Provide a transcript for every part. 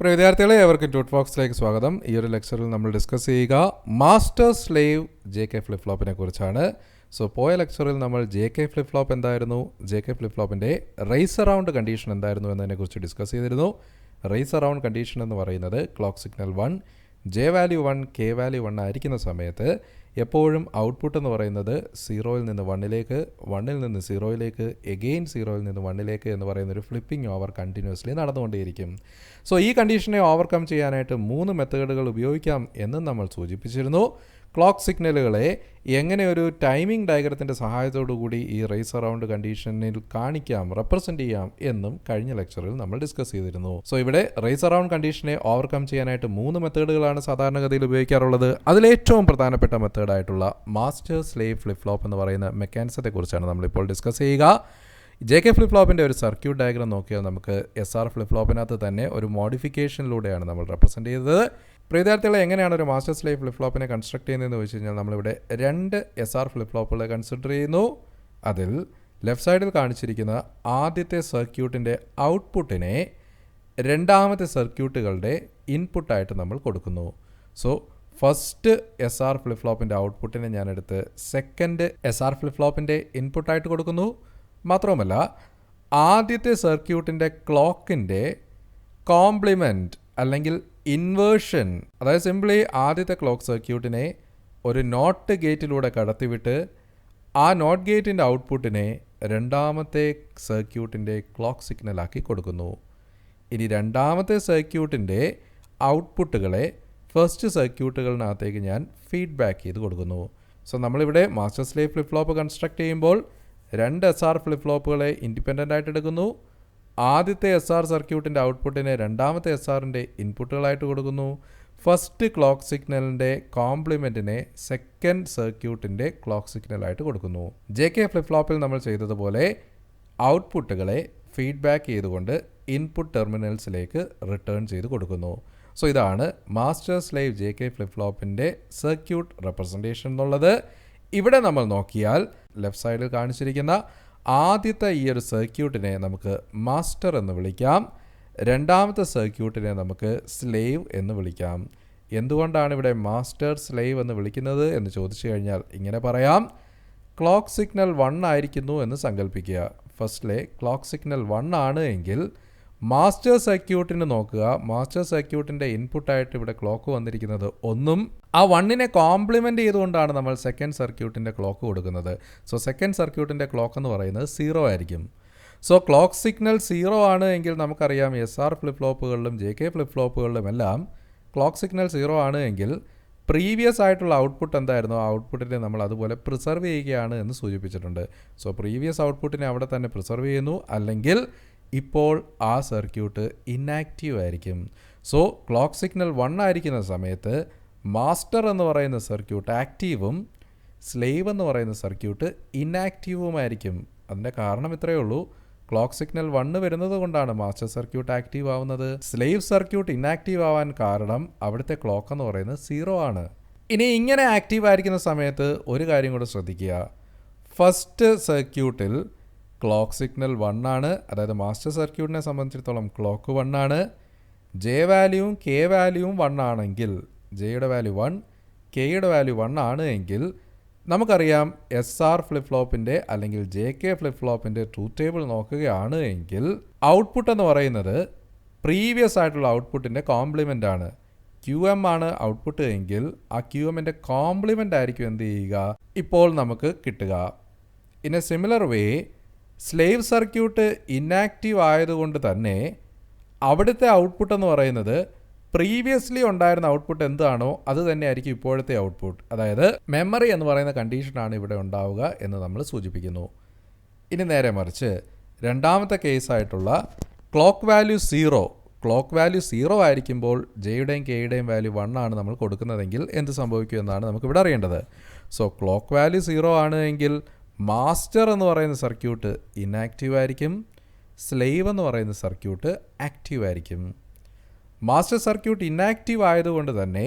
പ്രിയ വിദ്യാർത്ഥികളെ, ഏവർക്കും ട്യൂട്ട് ഫോക്സിലേക്ക് സ്വാഗതം. ഈ ഒരു ലെക്ചറിൽ നമ്മൾ ഡിസ്കസ് ചെയ്യുക master slave J K flip ഫ്ലോപ്പിനെ കുറിച്ചാണ്. പോയ ലെക്ചറിൽ നമ്മൾ ജെ കെ ഫ്ലിപ്പ് ഫ്ലോപ്പ് എന്തായിരുന്നു, ജെ കെ ഫ്ലിപ്പ് ഫ്ലോപ്പിൻ്റെ റേസ് അറൗണ്ട് കണ്ടീഷൻ എന്തായിരുന്നു എന്നതിനെക്കുറിച്ച് ഡിസ്കസ് ചെയ്തിരുന്നു. റേസ് അറൗണ്ട് കണ്ടീഷൻ എന്ന് പറയുന്നത് clock signal 1 J value 1 K value 1 ആയിരിക്കുന്ന സമയത്ത് എപ്പോഴും ഔട്ട്പുട്ട് എന്ന് പറയുന്നത് 0-ൽ നിന്ന് 1-ലേക്ക്, 1-ൽ നിന്ന് 0-ലേക്ക്, എഗെയിൻ 0-ൽ നിന്ന് 1-ലേക്ക് എന്ന് പറയുന്നൊരു ഫ്ലിപ്പിംഗ് ഓവർ കണ്ടിന്യൂസ്ലി നടന്നുകൊണ്ടേയിരിക്കും. ഈ കണ്ടീഷനെ ഓവർകം ചെയ്യാനായിട്ട് 3 മെത്തേഡുകൾ ഉപയോഗിക്കാം എന്നും നമ്മൾ സൂചിപ്പിച്ചിരുന്നു. ക്ലോക്ക് സിഗ്നലുകളെ എങ്ങനെ ഒരു ടൈമിംഗ് ഡയഗ്രത്തിൻ്റെ സഹായത്തോടു കൂടി ഈ റേസ് അറൗണ്ട് കണ്ടീഷനിൽ കാണിക്കാം, റെപ്രസെൻ്റ് ചെയ്യാം എന്നും കഴിഞ്ഞ ലെക്ചറിൽ നമ്മൾ ഡിസ്കസ് ചെയ്തിരുന്നു. ഇവിടെ റേസ് അറൗണ്ട് കണ്ടീഷനെ ഓവർകം ചെയ്യാനായിട്ട് 3 മെത്തേഡുകളാണ് സാധാരണഗതിയിൽ ഉപയോഗിക്കാറുള്ളത്. അതിലേറ്റവും പ്രധാനപ്പെട്ട മെത്തേഡായിട്ടുള്ള മാസ്റ്റർ സ്ലേവ് ഫ്ലിപ്പ് ഫ്ലോപ്പ് എന്ന് പറയുന്ന മെക്കാനിസത്തെക്കുറിച്ചാണ് നമ്മളിപ്പോൾ ഡിസ്കസ് ചെയ്യുക. ജെ കെ ഫ്ലിപ്പ് ഫ്ലോപ്പിൻ്റെ ഒരു സർക്യൂട്ട് ഡയഗ്രം നോക്കിയാൽ നമുക്ക് എസ് ആർ ഫ്ലിപ്പ് ഫ്ലോപ്പിനകത്ത് തന്നെ ഒരു മോഡിഫിക്കേഷനിലൂടെയാണ് നമ്മൾ റെപ്രസെൻ്റ് ചെയ്തത്. വിദ്യാർത്ഥികളെ, എങ്ങനെയാണ് ഒരു മാസ്റ്റർ സ്ലേവ് ഫ്ലിപ്പ് ഫ്ലോപ്പിനെ കൺസ്ട്രക്ട് ചെയ്യുന്നതെന്ന് വെച്ച് കഴിഞ്ഞാൽ നമ്മളിവിടെ 2 എസ് ആർ ഫ്ലിപ്പ് ഫ്ലോപ്പുകളെ കൺസിഡർ ചെയ്യുന്നു. അതിൽ ലെഫ്റ്റ് സൈഡിൽ കാണിച്ചിരിക്കുന്ന ആദ്യത്തെ സർക്യൂട്ടിൻ്റെ ഔട്ട്പുട്ടിനെ രണ്ടാമത്തെ സർക്യൂട്ടുകളുടെ ഇൻപുട്ടായിട്ട് നമ്മൾ കൊടുക്കുന്നു. ഫസ്റ്റ് എസ് ആർ ഫ്ലിപ്പ് ഫ്ലോപ്പിൻ്റെ ഔട്ട്പുട്ടിനെ ഞാനെടുത്ത് സെക്കൻഡ് എസ് ആർ ഫ്ലിപ്പ് ഫ്ലോപ്പിൻ്റെ ഇൻപുട്ടായിട്ട് കൊടുക്കുന്നു. മാത്രവുമല്ല, ആദ്യത്തെ സർക്യൂട്ടിൻ്റെ ക്ലോക്കിൻ്റെ കോംപ്ലിമെൻറ്റ് അല്ലെങ്കിൽ ഇൻവേർഷൻ, അതായത് സിംപ്ലി ആദ്യത്തെ ക്ലോക്ക് സർക്യൂട്ടിനെ ഒരു നോട്ട് ഗേറ്റിലൂടെ കടത്തിവിട്ട് ആ നോട്ട് ഗേറ്റിൻ്റെ ഔട്ട്പുട്ടിനെ രണ്ടാമത്തെ സർക്യൂട്ടിൻ്റെ ക്ലോക്ക് സിഗ്നലാക്കി കൊടുക്കുന്നു. ഇനി രണ്ടാമത്തെ സർക്യൂട്ടിൻ്റെ ഔട്ട്പുട്ടുകളെ ഫസ്റ്റ് സർക്യൂട്ടുകളിനകത്തേക്ക് ഞാൻ ഫീഡ്ബാക്ക് ചെയ്ത് കൊടുക്കുന്നു. നമ്മളിവിടെ master slave flip flop construct ചെയ്യുമ്പോൾ 2 എസ് ആർ ഫ്ലിപ്പ് ഫ്ലോപ്പുകളെ ഇൻഡിപെൻഡൻ്റ് ആയിട്ട് എടുക്കുന്നു. ആദ്യത്തെ എസ് ആർ സർക്യൂട്ടിൻ്റെ ഔട്ട്പുട്ടിനെ രണ്ടാമത്തെ എസ് ആറിൻ്റെ ഇൻപുട്ടുകളായിട്ട് കൊടുക്കുന്നു. ഫസ്റ്റ് ക്ലോക്ക് സിഗ്നലിൻ്റെ കോംപ്ലിമെൻറ്റിനെ സെക്കൻഡ് സർക്യൂട്ടിൻ്റെ ക്ലോക്ക് സിഗ്നലായിട്ട് കൊടുക്കുന്നു. ജെ കെ ഫ്ലിപ്പ് ഫ്ലോപ്പിൽ നമ്മൾ ചെയ്തതുപോലെ ഔട്ട്പുട്ടുകളെ ഫീഡ്ബാക്ക് ചെയ്തുകൊണ്ട് ഇൻപുട്ട് ടെർമിനൽസിലേക്ക് റിട്ടേൺ ചെയ്ത് കൊടുക്കുന്നു. ഇതാണ് master slave J K flip ഫ്ലോപ്പിൻ്റെ സർക്യൂട്ട് റെപ്രസെൻറ്റേഷൻ എന്നുള്ളത്. ഇവിടെ നമ്മൾ നോക്കിയാൽ ലെഫ്റ്റ് സൈഡിൽ കാണിച്ചിരിക്കുന്ന ആദ്യത്തെ ഈ ഒരു സർക്യൂട്ടിനെ നമുക്ക് മാസ്റ്റർ എന്ന് വിളിക്കാം. രണ്ടാമത്തെ സർക്യൂട്ടിനെ നമുക്ക് സ്ലേവ് എന്ന് വിളിക്കാം. എന്തുകൊണ്ടാണ് ഇവിടെ മാസ്റ്റർ സ്ലേവ് എന്ന് വിളിക്കുന്നത് എന്ന് ചോദിച്ചു കഴിഞ്ഞാൽ ഇങ്ങനെ പറയാം. ക്ലോക്ക് സിഗ്നൽ 1 ആയിരിക്കുന്നു എന്ന് സങ്കല്പിക്കുക. ഫസ്റ്റിലെ ക്ലോക്ക് സിഗ്നൽ 1 ആണ് എങ്കിൽ മാസ്റ്റർ സർക്യൂട്ടിന് നോക്കുക. മാസ്റ്റർ സർക്യൂട്ടിൻ്റെ ഇൻപുട്ടായിട്ട് ഇവിടെ ക്ലോക്ക് വന്നിരിക്കുന്നത് 1-ഉം ആ 1-നെ കോംപ്ലിമെൻ്റ് ചെയ്തുകൊണ്ടാണ് നമ്മൾ സെക്കൻഡ് സർക്യൂട്ടിൻ്റെ ക്ലോക്ക് കൊടുക്കുന്നത്. സെക്കൻഡ് സർക്യൂട്ടിൻ്റെ ക്ലോക്ക് എന്ന് പറയുന്നത് 0 ആയിരിക്കും. ക്ലോക്ക് സിഗ്നൽ 0 ആണ് എങ്കിൽ നമുക്കറിയാം എസ് ആർ ഫ്ലിപ്പ് ഫ്ലോപ്പുകളിലും ജെ കെ ഫ്ലിപ്പ് ഫ്ലോപ്പുകളിലും എല്ലാം ക്ലോക്ക് സിഗ്നൽ 0 ആണ് എങ്കിൽ പ്രീവിയസ് ആയിട്ടുള്ള ഔട്ട്പുട്ട് എന്തായിരുന്നു, ആ ഔട്ട്പുട്ടിനെ നമ്മൾ അതുപോലെ പ്രിസർവ് ചെയ്യുകയാണ് എന്ന് സൂചിപ്പിച്ചിട്ടുണ്ട്. പ്രീവിയസ് ഔട്ട്പുട്ടിനെ അവിടെ തന്നെ പ്രിസർവ് ചെയ്യുന്നു, അല്ലെങ്കിൽ ഇപ്പോൾ ആ സർക്യൂട്ട് ഇന്നാക്റ്റീവ് ആയിരിക്കും. ക്ലോക്ക് സിഗ്നൽ 1 ആയിരിക്കുന്ന സമയത്ത് മാസ്റ്റർ എന്ന് പറയുന്ന സർക്യൂട്ട് ആക്റ്റീവും സ്ലേവ് എന്ന് പറയുന്ന സർക്യൂട്ട് ഇന്നാക്റ്റീവുമായിരിക്കും. അതിൻ്റെ കാരണം ഇത്രയേ ഉള്ളൂ. ക്ലോക്ക് സിഗ്നൽ 1 വരുന്നത് കൊണ്ടാണ് മാസ്റ്റർ സർക്യൂട്ട് ആക്റ്റീവ് ആവുന്നത്. സ്ലേവ് സർക്യൂട്ട് ഇന്നാക്റ്റീവ് ആവാൻ കാരണം അവിടുത്തെ ക്ലോക്ക് എന്ന് പറയുന്നത് 0 ആണ്. ഇനി ഇങ്ങനെ ആക്റ്റീവ് ആയിരിക്കുന്ന സമയത്ത് ഒരു കാര്യം കൂടെ ശ്രദ്ധിക്കുക. ഫസ്റ്റ് സർക്യൂട്ടിൽ ക്ലോക്ക് സിഗ്നൽ 1 ആണ്, അതായത് മാസ്റ്റർ സർക്യൂട്ടിനെ സംബന്ധിച്ചിടത്തോളം ക്ലോക്ക് 1 ആണ്. ജെ വാല്യൂവും കെ വാല്യൂവും 1 ആണെങ്കിൽ, ജെയുടെ വാല്യൂ 1 കെയുടെ വാല്യൂ 1 ആണ് എങ്കിൽ നമുക്കറിയാം എസ് ആർ ഫ്ലിപ്പ് ഫ്ലോപ്പിൻ്റെ അല്ലെങ്കിൽ ജെ കെ ഫ്ലിപ്പ് ഫ്ലോപ്പിൻ്റെ ട്രൂത്ത് ടേബിൾ നോക്കുകയാണ് എങ്കിൽ ഔട്ട്പുട്ട് എന്ന് പറയുന്നത് പ്രീവിയസ് ആയിട്ടുള്ള ഔട്ട്പുട്ടിൻ്റെ കോംപ്ലിമെൻ്റ് ആണ്. ക്യു എം ആണ് ഔട്ട്പുട്ട് എങ്കിൽ ആ ക്യു എമ്മിൻ്റെ കോംപ്ലിമെൻ്റ് ആയിരിക്കും എന്ത് ചെയ്യുക, ഇപ്പോൾ നമുക്ക് കിട്ടുക. In A similar way slave circuit inactive ആയതുകൊണ്ട് തന്നെ അവിടുത്തെ ഔട്ട്പുട്ട് എന്ന് പറയുന്നത് പ്രീവിയസ്ലി ഉണ്ടായിരുന്ന ഔട്ട്പുട്ട് എന്താണോ അത് തന്നെ ആയിരിക്കും ഇപ്പോഴത്തെ ഔട്ട്പുട്ട്. അതായത് മെമ്മറി എന്ന് പറയുന്ന കണ്ടീഷനാണ് ഇവിടെ ഉണ്ടാവുക എന്ന് നമ്മൾ സൂചിപ്പിക്കുന്നു. ഇനി നേരെ മറിച്ച് രണ്ടാമത്തെ കേസായിട്ടുള്ള ക്ലോക്ക് വാല്യൂ 0 ആയിരിക്കുമ്പോൾ ജെയുടെയും കെയുടെയും വാല്യൂ 1 ആണ് നമ്മൾ കൊടുക്കുന്നതെങ്കിൽ എന്ത് സംഭവിക്കും എന്നാണ് നമുക്കിവിടെ അറിയേണ്ടത്. ക്ലോക്ക് വാല്യൂ 0 ആണ് എങ്കിൽ മാസ്റ്റർ എന്ന് പറയുന്ന സർക്യൂട്ട് ഇന്നാക്റ്റീവ് ആയിരിക്കും, സ്ലേവ് എന്ന് പറയുന്ന സർക്യൂട്ട് ആക്റ്റീവ് ആയിരിക്കും. മാസ്റ്റർ സർക്യൂട്ട് ഇന്നാക്റ്റീവ് ആയതുകൊണ്ട് തന്നെ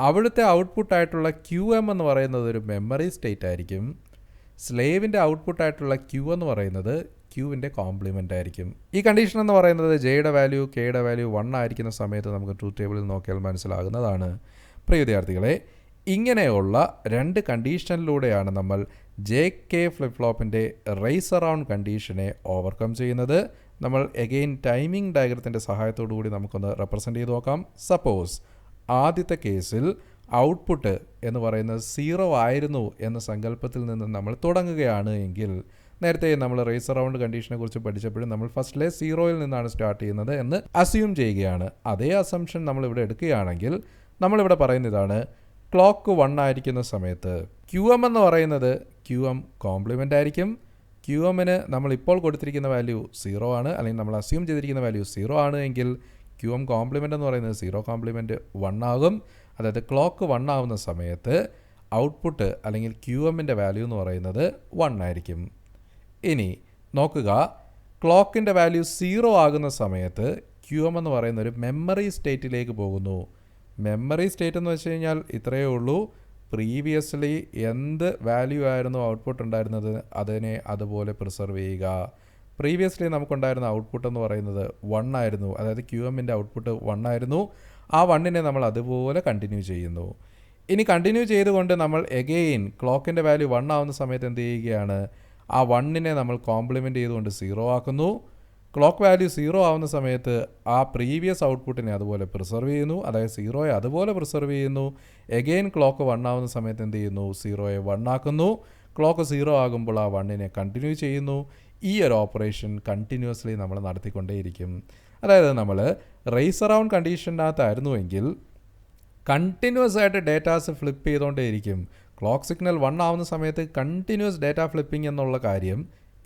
അവിടുത്തെ ഔട്ട്പുട്ടായിട്ടുള്ള ക്യു എം എന്ന് പറയുന്നത് ഒരു മെമ്മറി സ്റ്റേറ്റ് ആയിരിക്കും. സ്ലേവിൻ്റെ ഔട്ട്പുട്ടായിട്ടുള്ള ക്യു എന്ന് പറയുന്നത് ക്യൂവിൻ്റെ കോംപ്ലിമെൻ്റ് ആയിരിക്കും. ഈ കണ്ടീഷൻ എന്ന് പറയുന്നത് ജെയുടെ വാല്യൂ കെയുടെ വാല്യൂ 1 ആയിരിക്കുന്ന സമയത്ത് നമുക്ക് ട്രൂത്ത് ടേബിളിൽ നോക്കിയാൽ മനസ്സിലാകുന്നതാണ്. പ്രിയ വിദ്യാർത്ഥികളെ, ഇങ്ങനെയുള്ള 2 കണ്ടീഷനിലൂടെയാണ് നമ്മൾ JK ഫ്ലിപ്പ് ഫ്ലോപ്പിൻ്റെ റേസ് അറൗണ്ട് കണ്ടീഷനെ ഓവർകം ചെയ്യുന്നത്. നമ്മൾ എഗെയിൻ ടൈമിംഗ് ഡയഗ്രത്തിൻ്റെ സഹായത്തോടു കൂടി നമുക്കൊന്ന് റെപ്രസെൻ്റ് ചെയ്ത് നോക്കാം. സപ്പോസ് ആദ്യത്തെ കേസിൽ ഔട്ട്പുട്ട് എന്ന് പറയുന്നത് 0 ആയിരുന്നു എന്ന സങ്കല്പത്തിൽ നിന്ന് നമ്മൾ തുടങ്ങുകയാണ് എങ്കിൽ, നേരത്തെ നമ്മൾ റേസ് അറൗണ്ട് കണ്ടീഷനെ കുറിച്ച് പഠിച്ചപ്പോഴും നമ്മൾ ഫസ്റ്റിലെ 0യിൽ നിന്നാണ് സ്റ്റാർട്ട് ചെയ്യുന്നത് എന്ന് അസ്യൂം ചെയ്യുകയാണ്. അതേ അസംഷൻ നമ്മളിവിടെ എടുക്കുകയാണെങ്കിൽ നമ്മളിവിടെ പറയുന്ന ഇതാണ്: ക്ലോക്ക് 1 ആയിരിക്കുന്ന സമയത്ത് QM എന്ന് പറയുന്നത് QM കോംപ്ലിമെൻ്റ് ആയിരിക്കും. QMന് നമ്മൾ ഇപ്പോൾ കൊടുത്തിരിക്കുന്ന വാല്യൂ 0 ആണ്, അല്ലെങ്കിൽ നമ്മൾ അസ്യൂം ചെയ്തിരിക്കുന്ന വാല്യൂ 0 ആണ് എങ്കിൽ QM കോംപ്ലിമെൻ്റ് എന്ന് പറയുന്നത് 0 കോംപ്ലിമെൻ്റ് 1 ആകും. അതായത് ക്ലോക്ക് 1 ആവുന്ന സമയത്ത് ഔട്ട്പുട്ട് അല്ലെങ്കിൽ QMൻ്റെ വാല്യൂ എന്ന് പറയുന്നത് 1 ആയിരിക്കും. ഇനി നോക്കുക, ക്ലോക്കിൻ്റെ വാല്യൂ 0 ആകുന്ന സമയത്ത് QM എന്ന് പറയുന്ന ഒരു മെമ്മറി സ്റ്റേറ്റിലേക്ക് പോകുന്നു. മെമ്മറി സ്റ്റേറ്റ് എന്ന് വെച്ച് കഴിഞ്ഞാൽ ഇത്രയേ ഉള്ളൂ: പ്രീവിയസ്ലി എന്ത് വാല്യൂ ആയിരുന്നു ഔട്ട്പുട്ട് ഉണ്ടായിരുന്നത് അതിനെ അതുപോലെ പ്രിസർവ് ചെയ്യുക. പ്രീവിയസ്ലി നമുക്കുണ്ടായിരുന്ന ഔട്ട്പുട്ട് എന്ന് പറയുന്നത് 1 ആയിരുന്നു, അതായത് QMൻ്റെ ഔട്ട്പുട്ട് 1 ആയിരുന്നു. ആ 1നെ നമ്മൾ അതുപോലെ കണ്ടിന്യൂ ചെയ്യുന്നു. ഇനി കണ്ടിന്യൂ ചെയ്തുകൊണ്ട് നമ്മൾ എഗെയിൻ ക്ലോക്കിൻ്റെ വാല്യൂ 1 ആവുന്ന സമയത്ത് എന്ത് ചെയ്യുകയാണ്? ആ 1നെ നമ്മൾ കോംപ്ലിമെൻ്റ് ചെയ്തുകൊണ്ട് 0 ആക്കുന്നു. ക്ലോക്ക് വാല്യൂ 0 ആവുന്ന സമയത്ത് ആ പ്രീവിയസ് ഔട്ട്പുട്ടിനെ അതുപോലെ പ്രിസർവ് ചെയ്യുന്നു, അതായത് 0യെ അതുപോലെ പ്രിസർവ് ചെയ്യുന്നു. എഗെയിൻ ക്ലോക്ക് 1 ആവുന്ന സമയത്ത് എന്ത് ചെയ്യുന്നു? 0യെ 1 ആക്കുന്നു. ക്ലോക്ക് 0 ആകുമ്പോൾ ആ 1നെ കണ്ടിന്യൂ ചെയ്യുന്നു. ഈ ഒരു ഓപ്പറേഷൻ കണ്ടിന്യൂസ്ലി നമ്മൾ നടത്തിക്കൊണ്ടേയിരിക്കും. അതായത് നമ്മൾ റേസ് അറൗണ്ട് കണ്ടീഷനകത്തായിരുന്നുവെങ്കിൽ കണ്ടിന്യൂസ് ആയിട്ട് ഡേറ്റാസ് ഫ്ലിപ്പ് ചെയ്തുകൊണ്ടേയിരിക്കും. ക്ലോക്ക് സിഗ്നൽ 1 ആവുന്ന സമയത്ത് കണ്ടിന്യൂസ് ഡേറ്റ ഫ്ലിപ്പിംഗ് എന്നുള്ള കാര്യം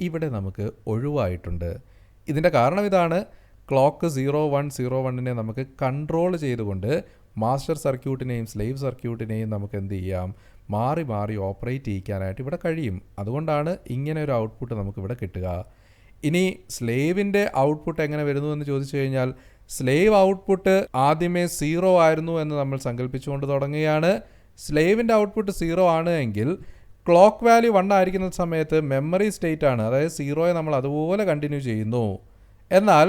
ഇവിടെ നമുക്ക് ഒഴിവായിട്ടുണ്ട്. ഇതിൻ്റെ കാരണം ഇതാണ്: ക്ലോക്ക് 0101നെ നമുക്ക് കൺട്രോൾ ചെയ്തുകൊണ്ട് മാസ്റ്റർ സർക്യൂട്ടിനെയും സ്ലേവ് സർക്യൂട്ടിനെയും നമുക്ക് എന്ത് ചെയ്യാം? മാറി മാറി ഓപ്പറേറ്റ് ചെയ്യിക്കാനായിട്ട് ഇവിടെ കഴിയും. അതുകൊണ്ടാണ് ഇങ്ങനെ ഒരു ഔട്ട്പുട്ട് നമുക്കിവിടെ കിട്ടുക. ഇനി സ്ലേവിൻ്റെ ഔട്ട്പുട്ട് എങ്ങനെ വരുന്നു എന്ന് ചോദിച്ചു കഴിഞ്ഞാൽ, സ്ലേവ് ഔട്ട്പുട്ട് ആദ്യമേ 0 ആയിരുന്നു എന്ന് നമ്മൾ സങ്കല്പിച്ചുകൊണ്ട് തുടങ്ങുകയാണ്. സ്ലേവിൻ്റെ ഔട്ട്പുട്ട് 0 ആണ് എങ്കിൽ ക്ലോക്ക് വാല്യൂ 1 ആയിരിക്കുന്ന സമയത്ത് മെമ്മറി സ്റ്റേറ്റ് ആണ്, അതായത് 0യെ നമ്മൾ അതുപോലെ കണ്ടിന്യൂ ചെയ്യുന്നു. എന്നാൽ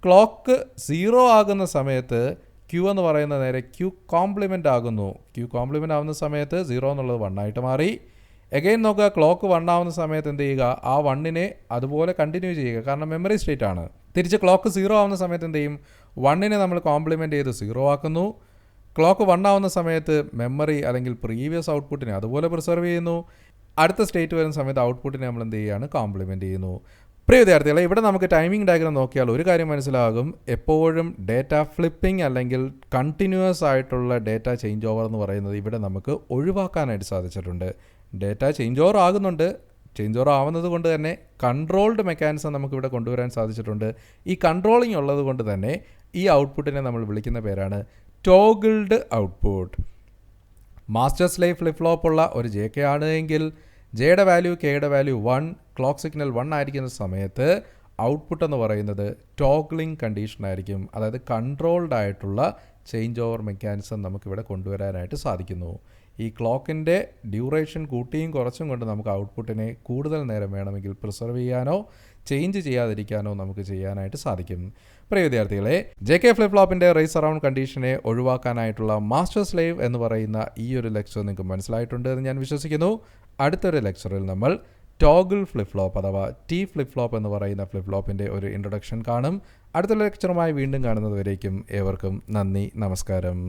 ക്ലോക്ക് 0 ആകുന്ന സമയത്ത് Q എന്ന് പറയുന്ന നേരെ Q കോംപ്ലിമെൻ്റ് ആകുന്നു. Q കോംപ്ലിമെൻ്റ് ആവുന്ന സമയത്ത് 0 എന്നുള്ളത് 1 ആയിട്ട് മാറി. എഗെയിൻ നോക്കുക, ക്ലോക്ക് 1 ആവുന്ന സമയത്ത് എന്ത് ചെയ്യുക? ആ 1നെ അതുപോലെ കണ്ടിന്യൂ ചെയ്യുക, കാരണം മെമ്മറി സ്റ്റേറ്റ് ആണ്. തിരിച്ച് ക്ലോക്ക് 0 ആവുന്ന സമയത്ത് എന്ത് ചെയ്യും? 1നെ നമ്മൾ കോംപ്ലിമെൻ്റ് ചെയ്ത് 0 ആക്കുന്നു. ക്ലോക്ക് 1 ആവുന്ന സമയത്ത് മെമ്മറി അല്ലെങ്കിൽ പ്രീവിയസ് ഔട്ട്പുട്ടിനെ അതുപോലെ പ്രിസർവ് ചെയ്യുന്നു. അടുത്ത സ്റ്റേറ്റ് വരുന്ന സമയത്ത് ഔട്ട്പുട്ടിനെ നമ്മൾ എന്ത് ചെയ്യുകയാണ്? കോംപ്ലിമെൻ്റ് ചെയ്യുന്നു. പ്രിയ വിദ്യാർത്ഥികളെ, ഇവിടെ നമുക്ക് ടൈമിംഗ് ഡയഗ്രം നോക്കിയാൽ ഒരു കാര്യം മനസ്സിലാകും: എപ്പോഴും ഡേറ്റ ഫ്ലിപ്പിംഗ് അല്ലെങ്കിൽ കണ്ടിന്യൂസ് ആയിട്ടുള്ള ഡേറ്റ ചേഞ്ച് ഓവർ എന്ന് പറയുന്നത് ഇവിടെ നമുക്ക് ഒഴിവാക്കാനായിട്ട് സാധിച്ചിട്ടുണ്ട്. ഡേറ്റ ചേഞ്ച് ഓവർ ആകുന്നുണ്ട്. ചേഞ്ച് ഓവർ ആവുന്നത് കൊണ്ട് തന്നെ കൺട്രോൾഡ് മെക്കാനിസം നമുക്കിവിടെ കൊണ്ടുവരാൻ സാധിച്ചിട്ടുണ്ട്. ഈ കൺട്രോളിങ് ഉള്ളത് കൊണ്ട് തന്നെ ഈ ഔട്ട്പുട്ടിനെ നമ്മൾ വിളിക്കുന്ന പേരാണ് toggled output. Master slave flip flop ഉള്ള ഒരു JK ആണ് എങ്കിൽ ജെയുടെ വാല്യൂ കെയുടെ വാല്യൂ 1, ക്ലോക്ക് സിഗ്നൽ 1 ആയിരിക്കുന്ന സമയത്ത് ഔട്ട്പുട്ട് എന്ന് പറയുന്നത് ടോഗ്ലിംഗ് കണ്ടീഷൻ ആയിരിക്കും. അതായത് കൺട്രോൾഡ് ആയിട്ടുള്ള ചേഞ്ച് ഓവർ മെക്കാനിസം നമുക്കിവിടെ കൊണ്ടുവരാനായിട്ട് സാധിക്കുന്നു. ഈ ക്ലോക്കിൻ്റെ ഡ്യൂറേഷൻ കൂട്ടിയും കുറച്ചും കൊണ്ട് നമുക്ക് ഔട്ട്പുട്ടിനെ കൂടുതൽ നേരം വേണമെങ്കിൽ പ്രിസർവ് ചെയ്യാനോ ചേഞ്ച് ചെയ്യാതിരിക്കാനോ നമുക്ക് ചെയ്യാനായിട്ട് സാധിക്കും. പ്രിയ വിദ്യാർത്ഥികളെ, JK ഫ്ലിപ്പ് ഫ്ലോപ്പിൻ്റെ റേസ് അറൗണ്ട് കണ്ടീഷനെ ഒഴിവാക്കാനായിട്ടുള്ള മാസ്റ്റർ സ്ലേവ് എന്ന് പറയുന്ന ഈ ഒരു ലെക്ചർ നിങ്ങൾക്ക് മനസ്സിലായിട്ടുണ്ട് എന്ന് ഞാൻ വിശ്വസിക്കുന്നു. അടുത്തൊരു ലെക്ചറിൽ നമ്മൾ ടോഗിൾ ഫ്ലിപ്പ് ഫ്ലോപ്പ് അഥവാ T ഫ്ലിപ്പ് ഫ്ലോപ്പ് എന്ന് പറയുന്ന ഫ്ലിപ്പ് ഫ്ലോപ്പിൻ്റെ ഒരു ഇൻട്രൊഡക്ഷൻ കാണും. അടുത്ത ലെക്ചറുമായി വീണ്ടും കാണുന്നത് വരേക്കും ഏവർക്കും നന്ദി, നമസ്കാരം.